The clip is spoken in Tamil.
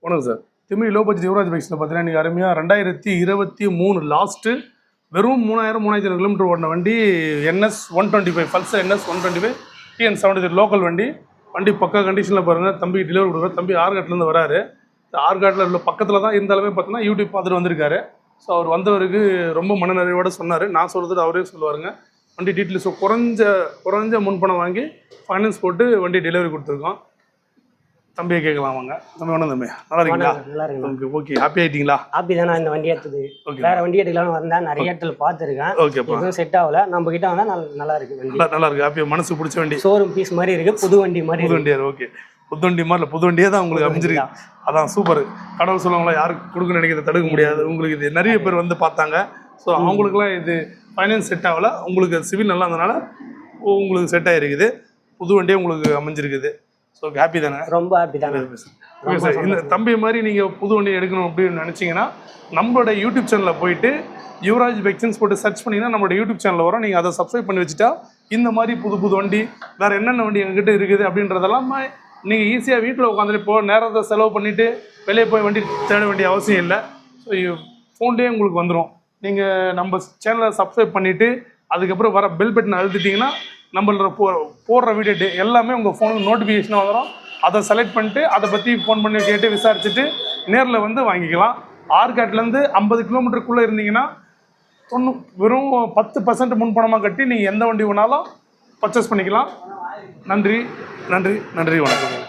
வணக்கம் sir. Timiri low budget Yuvaraj பைக்ஸில் பார்த்தீங்கன்னா நீங்கள் அருமையாக 2023 லாஸ்ட்டு வெறும் 3000 கிலோமீட்டர் ஓடின வண்டி NS 125 Pulsar NS 125 TN73 local வண்டி பக்கா கண்டிஷனில் பாருங்கள். தம்பி டெலிவரி கொடுக்குற தம்பி ஆர்காட்லேருந்து வராரு. ஆர்காட்டில் உள்ள பக்கத்தில் தான் இருந்தாலுமே பார்த்தீங்கன்னா யூடியூப் பார்த்துட்டு வந்திருக்காரு. ஸோ அவர் வந்தவருக்கு ரொம்ப மனநிறைவோடு சொன்னார். நான் சொல்கிறது அவரே சொல்லுவாருங்க. வண்டி டீட்டெயில்ஸ் குறைஞ்ச முன்பணம் வாங்கி ஃபைனான்ஸ் போட்டு வண்டி டெலிவரி கொடுத்துருக்கோம். தம்பியை கேட்கலாம் வாங்க. தம்பி ஒன்றும் தம்பி நல்லா இருக்கீங்களா? நல்லா இருக்கு. Okay happy ஆகிட்டீங்களா? ஹாப்பி தானே. இந்த வண்டி எடுத்தது வேற வண்டி எடுக்கலாம்னு வந்தேன். நிறைய இடத்துல பார்த்துருக்கேன். ஓகேப்பா. எதுவும் செட் ஆகல. நம்ம கிட்ட வந்தால் நல்லா இருக்கு வண்டி. நல்லா இருக்கு. ஹாப்பி மனசு பிடிச்ச வண்டி. ஷோரூம் பீஸ் மாதிரி இருக்கு. புது வண்டி மாதிரி. புது வண்டியா? ஓகே. புது வண்டி மாதிரி இல்லை, புது வண்டியே தான் உங்களுக்கு அமைஞ்சிருக்கு. அதான் சூப்பர். கடவுள் சொல்லுவாங்களா, யாருக்கு கொடுக்க நினைக்கிறத தடுக்க முடியாது. உங்களுக்கு இது நிறைய பேர் வந்து பார்த்தாங்க. ஸோ அவங்களுக்குலாம் இது ஃபைனான்ஸ் செட் ஆகலை. உங்களுக்கு சிவில் நல்லா இருந்தனால உங்களுக்கு செட் ஆகிருக்குது. புது வண்டியே உங்களுக்கு அமைஞ்சிருக்குது. ஸோ ஹாப்பி தானே? ரொம்ப ஹாப்பி தானே. Okay sir. இந்த தம்பி மாதிரி நீங்கள் புது வண்டி எடுக்கணும் அப்படின்னு நினச்சிங்கன்னா நம்மளோட யூடியூப் சேனலில் போயிட்டு யுவராஜ் பைக்ஸ் போட்டு சர்ச் பண்ணிங்கன்னா நம்மளோட யூடியூப் சேனலில் வரும். நீங்கள் அதை சப்ஸ்கிரைப் பண்ணி வச்சுட்டா இந்த மாதிரி புது வண்டி வேறு என்னென்ன வண்டி எங்ககிட்ட இருக்குது அப்படின்றதெல்லாம் நீங்கள் ஈஸியாக வீட்டில் உட்காந்துட்டு நேரத்தை செலவு பண்ணிவிட்டு வெளியே போய் வண்டி தேட வேண்டிய அவசியம் இல்லை. ஸோ ஃபோன்லேயே உங்களுக்கு வந்துடும். நீங்கள் நம்ம சேனலை சப்ஸ்கிரைப் பண்ணிவிட்டு அதுக்கப்புறம் வர பெல் பட்டனை அழுத்திட்டிங்கன்னா நம்மளோட போடுற வீடியோ எல்லாமே உங்கள் ஃபோனுக்கு நோட்டிஃபிகேஷனாக வந்துடும். அதை செலக்ட் பண்ணிட்டு அதை பற்றி ஃபோன் பண்ணி கேட்டு விசாரிச்சுட்டு நேரில் வந்து வாங்கிக்கலாம். ஆர்காட்லேருந்து 50 கிலோமீட்டருக்குள்ளே இருந்தீங்கன்னா வெறும் 10% முன்பணமாக கட்டி நீங்கள் எந்த வண்டி வேணாலும் பர்ச்சேஸ் பண்ணிக்கலாம். நன்றி, வணக்கம்.